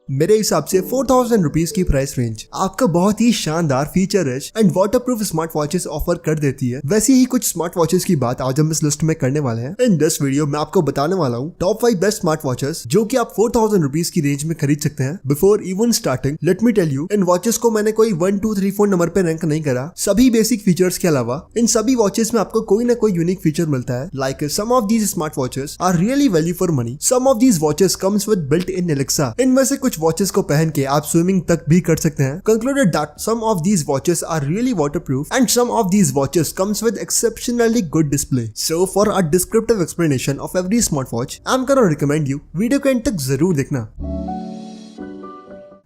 मेरे हिसाब से 4000 रुपीज की प्राइस रेंज आपका बहुत ही शानदार feature rich and waterproof smart watches offer कर देती है। वैसे ही कुछ स्मार्ट वॉचेस की बात आज हम इस लिस्ट में करने वाले हैं। इन दिस वीडियो मैं आपको बताने वाला हूँ टॉप 5 बेस्ट स्मार्ट वॉचेस जो कि आप 4000 रुपीज की रेंज में खरीद सकते हैं। Before even starting let me tell you, इन वॉचेस को मैंने कोई 1 2 3 4 नंबर पे रैंक नहीं करा। सभी बेसिक फीचर्स के अलावा इन सभी वॉचेस में आपको कोई ना कोई यूनिक फीचर मिलता है। Like some of these smart watches are really value for money. Some of these watches comes with built in Alexa. इनमें से कुछ वॉचेस को पहन के आप स्विमिंग तक भी कर सकते हैं। Concluded that some of these watches are really waterproof and some of these watches comes with exceptionally good display. So for a descriptive explanation of every smartwatch, I'm gonna recommend you video के and तक जरूर देखना।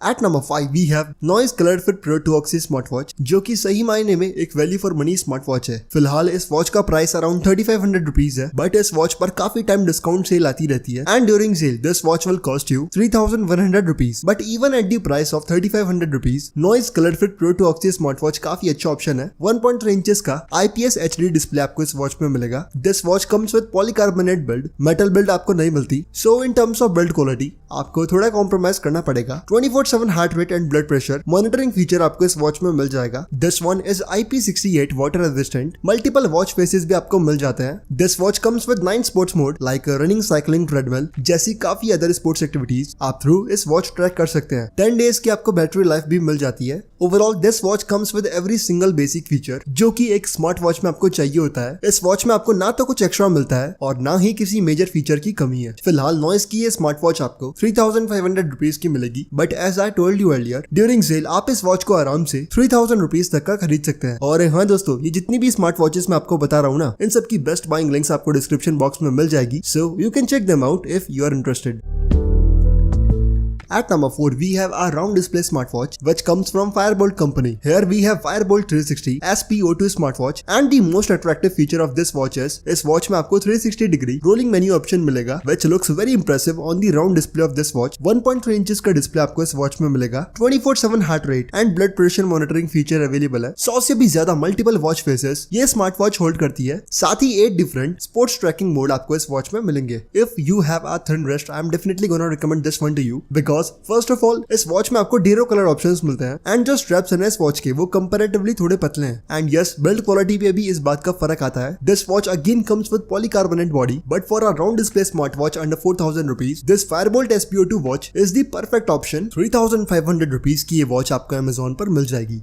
At number 5 we have Noise Colored Fit Pro 2 Oxy smartwatch जो कि सही मायने में एक वैल्यू फॉर मनी स्मार्टवॉच है। फिलहाल इस वॉच का प्राइस अराउंड 3500 रुपीज है, बट इस वॉच पर काफी टाइम डिस्काउंट सेल आती रहती है and during sale this watch will cost you 3100 rupees. But even at the price of 3500 rupees Noise Colored Fit Pro 2 Oxy smartwatch काफी अच्छा ऑप्शन है। 1.3 इंचेस का IPS HD डिस्प्ले आपको इस वॉच में मिलेगा। This watch comes with polycarbonate build, metal build आपको नहीं मिलती। So in terms of build quality आपको थोड़ा कॉम्प्रोमाइज करना पड़ेगा। 24/7 heart rate and blood pressure monitoring feature आपको इस वॉच में मिल जाएगा। This one is IP68 water resistant. Multiple watch faces भी आपको मिल जाते हैं। This watch comes with 9 sports mode like running, cycling, treadmill जैसी काफी अदर स्पोर्ट्स एक्टिविटीज आप थ्रू इस वॉच ट्रैक कर सकते हैं। 10 डेज की आपको बैटरी लाइफ भी मिल जाती है। Overall this watch comes with every single basic feature जो कि एक स्मार्ट वॉच में आपको चाहिए होता है। इस वॉच में आपको ना तो कुछ एक्स्ट्रा मिलता है और ना ही किसी मेजर फीचर की कमी है। फिलहाल नॉइस की ये स्मार्ट वॉच आपको 3500 रुपीज की मिलेगी, but as I told you earlier during sale आप इस वॉच को आराम से 3000 रुपीज तक का खरीद सकते हैं। और हाँ दोस्तों, ये जितनी भी स्मार्ट वॉचेस मैं आपको बता रहा हूँ ना, इन सब की बेस्ट बाइंग लिंक्स आपको डिस्क्रिप्शन बॉक्स में मिल जाएगी। So you can check them out if you are interested. At number 4 we have a round display smartwatch which comes from Firebolt company. Here we have Firebolt 360 SPO2 smartwatch and the most attractive feature of this watch is इस watch में आपको 360 degree rolling menu option मिलेगा which looks very impressive on the round display of this watch. 1.3 inches का display आपको इस watch में मिलेगा। 24/7 heart rate and blood pressure monitoring feature available है। 100 से भी ज्यादा मल्टीपल वॉच फेसेस ये स्मार्ट वॉच होल्ड करती है। साथ ही 8 डिफरेंट स्पोर्ट्स ट्रैकिंग मोड आपको इस वॉच में मिलेंगे। If you have a thin wrist I am definitely gonna recommend this one two you because first of all इस वॉच में आपको ढेरों कलर ऑप्शंस मिलते हैं एंड जो स्ट्रैप्स हैं इस वॉच के वो कंपैरेटिवली थोड़े पतले हैं एंड यस बिल्ड क्वालिटी पे भी इस बात का फर्क आता है। This watch again comes with polycarbonate body but for a round display smart watch under 4000 rupees this Fireboltt SPO2 watch is the perfect option. 3500 rupees की ये वॉच आपको अमेजोन पर मिल जाएगी।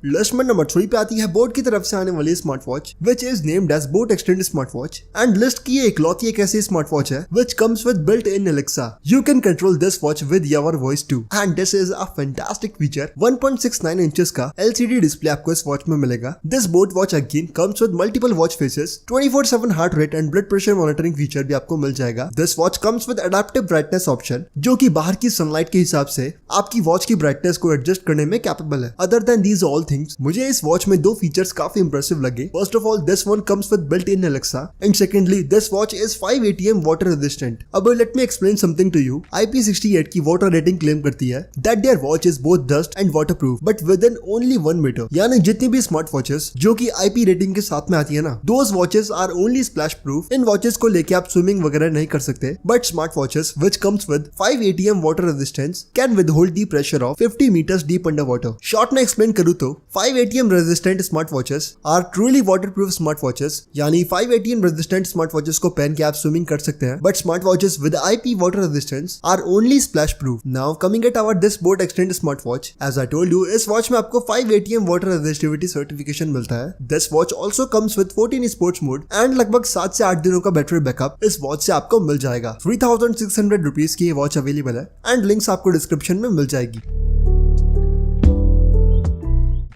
लिस्ट में नंबर 3 पे आती है बोट की तरफ से आने वाली smart watch which is named as boAt Xtend smart watch and list की इकलौती एक ऐसी स्मार्ट वॉच है which comes with built in Alexa. You can control this watch with your voice too and this is a fantastic feature. 1.69 inches का LCD display आपको इस watch में मिलेगा। This boAt watch again comes with multiple watch faces, 24/7 heart rate and blood pressure monitoring feature भी आपको मिल जाएगा। This watch comes with adaptive brightness option जो कि बाहर की सनलाइट के हिसाब से आपकी वॉच की ब्राइटनेस को एडजस्ट करने में कैपेबल है। Other than these all things मुझे इस वॉच में 2 फीचर्स काफी इंप्रेसिव लगे। First of all this one comes with built in Alexa and secondly this watch is 5 ATM water resistant. अब let me explain something to you. IP68 की water rating claim करती है that their watch is both dust and waterproof but within only 1 metre. यानी जितनी भी smart watches जो कि IP rating के साथ में आती है ना, those watches are only splash proof. इन वॉचेस को लेके आप स्विमिंग वगैरह नहीं कर सकते, but smart watches which comes with 5 ATM water resistance can with hold the pressure of 50 metres deep under water. Short में एक्सप्लेन करूँ तो 5 ATM resistant smart watches are truly waterproof smart watches, यानी 5 ATM resistant smart watches को पहन के आप swimming कर सकते हैं, but smart watches with IP water resistance are only splash proof. Now coming at our this boAt Xtend smart watch, as I told you इस watch में आपको 5 ATM वाटर रेजिस्टिविटी सर्टिफिकेशन मिलता है। This watch also comes with 14 sports mode and लगभग 7 से 8 दिनों का battery backup इस वॉच से आपको मिल जाएगा। 3600 रुपीज की ये वॉच अवेलेबल है एंड लिंक्स आपको डिस्क्रिप्शन में मिल जाएगी।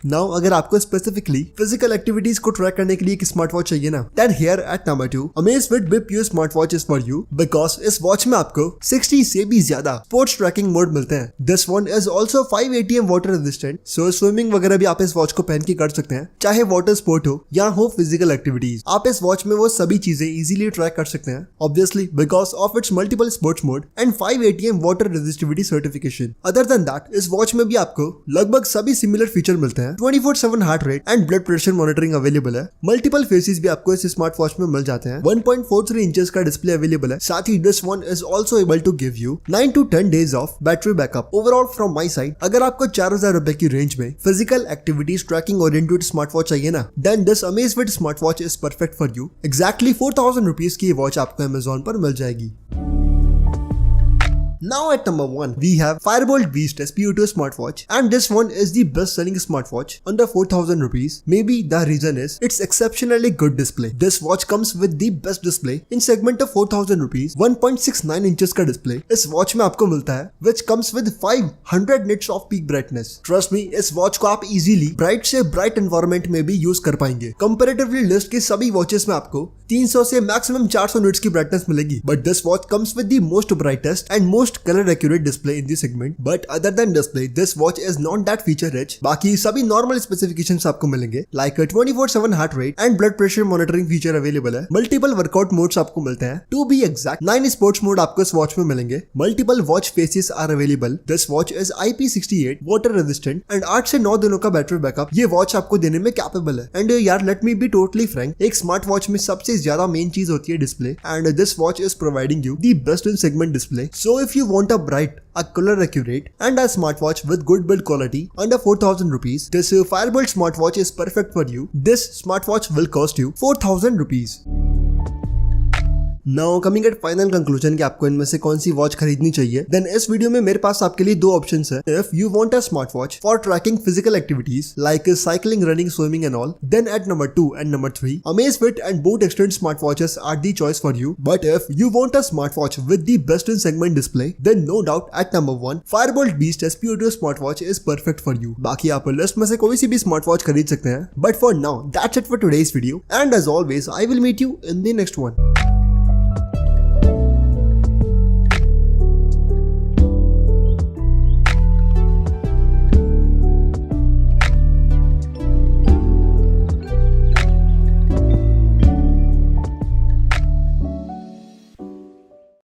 नाउ अगर आपको स्पेसिफिकली फिजिकल एक्टिविटीज को ट्रैक करने के लिए एक स्मार्ट वॉच चाहिए ना, then here at number 2 Amazfit Bip Pure smart watch is for you because इस वॉच में आपको 60 से भी ज्यादा स्पोर्ट्स ट्रैकिंग मोड मिलते हैं। This one is also 5 ATM water resistant, so swimming वगैरह भी आप इस वॉच को पहन के कर सकते हैं, चाहे वाटर स्पोर्ट हो या हो फिजिकल एक्टिविटीज। आप इस वॉच में वो सभी चीजें इजीली ट्रैक कर सकते हैं, obviously because of its multiple sports mode and 5 ATM water resistivity certification. Other than that इस वॉच में भी आपको लगभग सभी सिमिलर फीचर मिलते हैं है, 24/7 heart rate and blood pressure monitoring available है, मल्टीपल फेसेस भी आपको इस स्मार्ट वॉच में मिल जाते हैं, 1.43 इंचेस का डिस्प्ले अवेलेबल है, साथ ही this one is also able to give you 9 to 10 days of battery backup. Overall from my side, अगर आपको 4000 रुपए की रेंज में physical activities tracking oriented smart watch चाहिए ना, then this Amazfit smart watch is perfect for you. Exactly 4000 rupees की ये watch आपको Amazon पर मिल जाएगी। Now at number 1, we have Firebolt Beast SPO2 smartwatch, and this one is the best selling smartwatch under 4000 rupees. Maybe the reason is its exceptionally good display. This watch comes with the best display in segment of 4000 rupees, 1.69 inches का display इस watch में आपको मिलता है, which comes with 500 nits of peak brightness. Trust me, इस watch को आप easily bright से bright environment में भी use कर पाएंगे। Comparatively list के सभी watches में आपको 300 से maximum 400 nits की brightness मिलेगी, but this watch comes with the most brightest and most color accurate display in the segment. But other than display, this watch is not that feature rich. बाकी सभी normal specifications आपको मिलेंगे, like a 24/7 heart rate and blood pressure monitoring feature available है, multiple workout modes आपको मिलते हैं, to be exact 9 sports mode आपको इस watch में मिलेंगे, multiple watch faces are available. This watch is IP68 water resistant and 8 से 9 दिनों का बैटरी बैकअप ये watch आपको देने में कैपेबल है। And यार let me be totally frank, एक स्मार्ट वॉच में सबसे ज्यादा मेन चीज होती है display, and this watch is providing you the best in segment display. So if you want a bright, a color accurate and a smartwatch with good build quality under 4000 rupees, this Firebolt smartwatch is perfect for you. This smartwatch will cost you 4000 rupees. Now coming at final conclusion कि आपको इनमें से कौन सी watch खरीदनी चाहिए, then इस video में मेरे पास आपके लिए दो ऑप्शंस है। If you want a smartwatch for tracking physical activities like cycling, running, swimming and all, then at number 2 and number 3, Amazfit and Boat Extend smartwatches are the choice for you. But if you want a smartwatch with the best in segment display, then no doubt at number 1, Firebolt Beast SPO2 smartwatch is perfect for you. बाकी आप list में से कोई सी भी smartwatch खरीद सकते हैं। But for now, that's it for today's video. And as always, I will meet you in the next one.